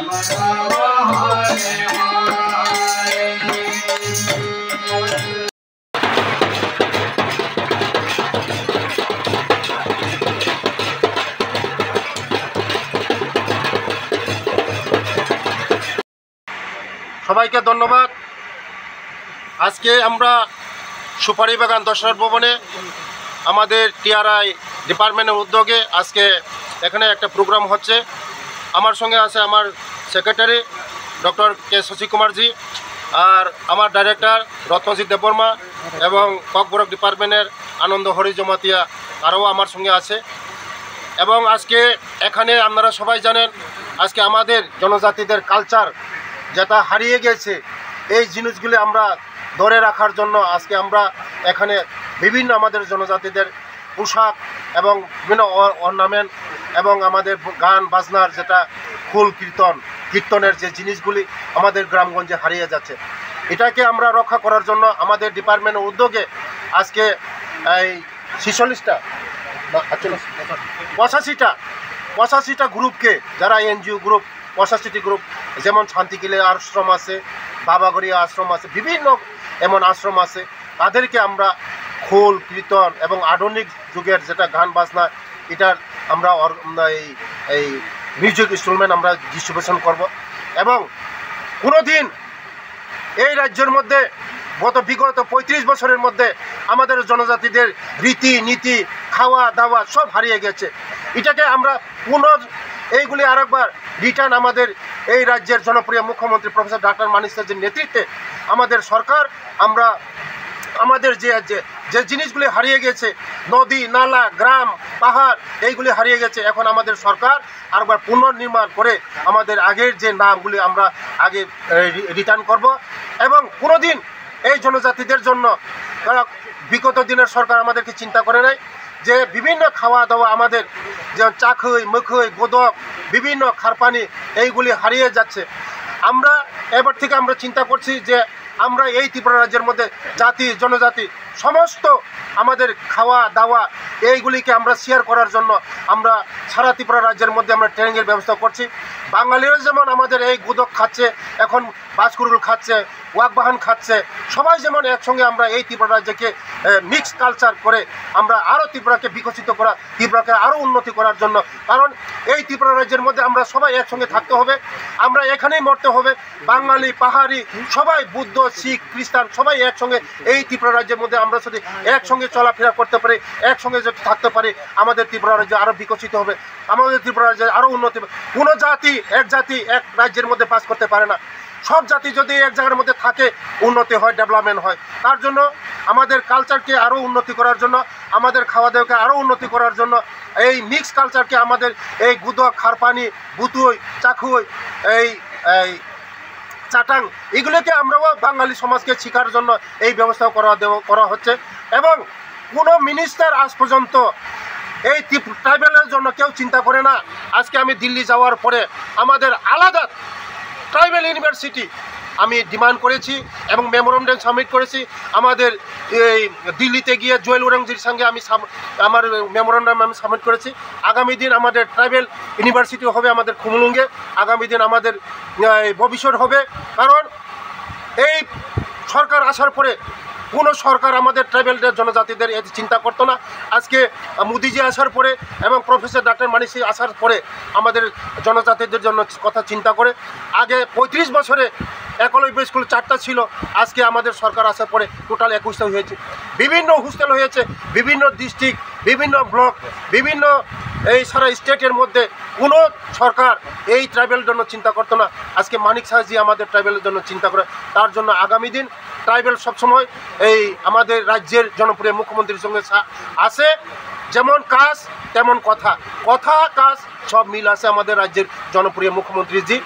সবাইকে ধন্যবাদ। আজকে আমরা সুপারি বাগান দশরথ ভবনে আমাদের টিআরআই ডিপার্টমেন্টের উদ্যোগে আজকে এখানে একটা প্রোগ্রাম হচ্ছে। আমার সঙ্গে আছে আমার সেক্রেটারি ডক্টর কে শশী কুমারজি, আর আমার ডাইরেক্টর রত্নজিৎ দেববর্মা এবং ককবরক ডিপার্টমেন্টের আনন্দ হরি জমাতিয়া আরও আমার সঙ্গে আছে। এবং আজকে এখানে আপনারা সবাই জানেন, আজকে আমাদের জনজাতিদের কালচার যেটা হারিয়ে গেছে, এই জিনিসগুলি আমরা ধরে রাখার জন্য আজকে আমরা এখানে বিভিন্ন আমাদের জনজাতিদের পোশাক এবং বিভিন্ন অর্নামেন্ট এবং আমাদের গান বাজনার যেটা ফুল কীর্তনের যে জিনিসগুলি আমাদের গ্রামগঞ্জে হারিয়ে যাচ্ছে, এটাকে আমরা রক্ষা করার জন্য আমাদের ডিপার্টমেন্টের উদ্যোগে আজকে এই 85টা গ্রুপকে, যারা এনজিও গ্রুপ 85টি গ্রুপ, যেমন শান্তিকিলে আশ্রম আছে, বাবাগড়িয়া আশ্রম আছে, বিভিন্ন এমন আশ্রম আছে, তাদেরকে আমরা খোল কীর্তন এবং আধুনিক যুগের যেটা গান বাজনা, এটার আমরা এই মিউজিক ইনস্ট্রুমেন্ট আমরা ডিস্ট্রিবিউশন করব। এবং কোনো দিন এই রাজ্যের মধ্যে বিগত 35 বছরের মধ্যে আমাদের জনজাতিদের রীতি নীতি খাওয়া দাওয়া সব হারিয়ে গেছে। এটাকে আমরা এইগুলি আরেকবার রিটার্ন আমাদের এই রাজ্যের জনপ্রিয় মুখ্যমন্ত্রী প্রফেসর ডক্টর মানিক সাহার নেতৃত্বে আমাদের সরকার, আমরা আমাদের যে জিনিসগুলি হারিয়ে গেছে, নদী নালা গ্রাম পাহাড় এইগুলি হারিয়ে গেছে, এখন আমাদের সরকার আরেকবার পুনর্নির্মাণ করে আমাদের আগের যে নামগুলি আমরা আগে রিটার্ন করব। এবং কোনোদিন এই জনজাতিদের জন্য বিগত দিনের সরকার আমাদেরকে চিন্তা করে নাই যে বিভিন্ন খাওয়া দাওয়া আমাদের যেমন চাখই মুখই গোদক বিভিন্ন খারপানি এইগুলি হারিয়ে যাচ্ছে। আমরা এবার থেকে আমরা চিন্তা করছি যে আমরা এই ত্রিপুরা রাজ্যের মধ্যে জাতি জনজাতি সমস্ত আমাদের খাওয়া দাওয়া এইগুলিকে আমরা শেয়ার করার জন্য আমরা সারা ত্রিপুরা রাজ্যের মধ্যে আমরা ট্রেনিংয়ের ব্যবস্থা করছি। বাঙালিরা যেমন আমাদের এই গোদক খাচ্ছে, এখন বাসকুরুল খাচ্ছে, ওয়াকবাহান খাচ্ছে, সবাই যেমন একসঙ্গে আমরা এই ত্রিপুরা রাজ্যকে মিক্স কালচার করে আমরা আরও ত্রিপুরাকে বিকশিত করা, ত্রিপুরাকে আরও উন্নতি করার জন্য, কারণ এই ত্রিপুরা রাজ্যের মধ্যে আমরা সবাই একসঙ্গে থাকতে হবে, আমরা এখানেই মরতে হবে। বাঙালি পাহাড়ি সবাই, বুদ্ধ শিখ খ্রিস্টান সবাই একসঙ্গে এই ত্রিপুরা রাজ্যের মধ্যে আমরা যদি একসঙ্গে চলাফেরা করতে পারি, একসঙ্গে যদি থাকতে পারি, আমাদের ত্রিপুরা রাজ্য আরও বিকশিত হবে, আমাদের ত্রিপুরা রাজ্যে আরও উন্নতি হবে। কোনো জাতি এক রাজ্যের মধ্যে বাস করতে পারে না, সব জাতি যদি এক জায়গার মধ্যে থাকে উন্নতি হয়, ডেভেলপমেন্ট হয়। তার জন্য আমাদের কালচারকে আরও উন্নতি করার জন্য, আমাদের খাওয়া দাওয়াকে আরও উন্নতি করার জন্য, এই মিক্স কালচারকে আমাদের এই গুদক খারপানি বুতুই চাকুই এই চাটাং এগুলোকে আমরাও বাঙালি সমাজকে শেখার জন্য এই ব্যবস্থা করা হচ্ছে। এবং কোনো মিনিস্টার আজ পর্যন্ত এই ট্রাইবেলের জন্য কেউ চিন্তা করে না। আজকে আমি দিল্লি যাওয়ার পরে আমাদের আলাদা ট্রাইবেল ইউনিভার্সিটি আমি ডিমান্ড করেছি এবং মেমোরেন্ডাম সাবমিট করেছি। আমাদের এই দিল্লিতে গিয়ে জুয়েল ওরাংজির সঙ্গে আমি আমার মেমোরেন্ডাম আমি সাবমিট করেছি। আগামী দিন আমাদের ট্রাইবেল ইউনিভার্সিটি হবে আমাদের খুমলুঙ্গে, আগামী দিন আমাদের ভবিষ্যৎ হবে। কারণ এই সরকার আসার পরে কোনো সরকার আমাদের ট্রাইবেলদের জনজাতিদের এত চিন্তা করতো না। আজকে মোদিজি আসার পরে এবং প্রফেসর ডক্টর মানিক সাহা আসার পরে আমাদের জনজাতিদের জন্য কথা চিন্তা করে। আগে 35 বছরে একলব্য স্কুল 4টা ছিল, আজকে আমাদের সরকার আসার পরে টোটাল 21টা হয়েছে। বিভিন্ন হোস্টেল হয়েছে, বিভিন্ন ডিস্ট্রিক্ট, বিভিন্ন ব্লক, বিভিন্ন এই সারা স্টেটের মধ্যে কোনো সরকার এই ট্রাইবেলের জন্য চিন্তা করতো না। আজকে মানিক সাহাজি আমাদের ট্রাইবেলের জন্য চিন্তা করে। তার জন্য আগামী দিন ট্রাইবেল সবসময় এই আমাদের রাজ্যের জনপ্রিয় মুখ্যমন্ত্রীর সঙ্গে আসে, যেমন কাজ তেমন কথা, কথা কাজ সব মিল আছে আমাদের রাজ্যের জনপ্রিয় মুখ্যমন্ত্রীজি।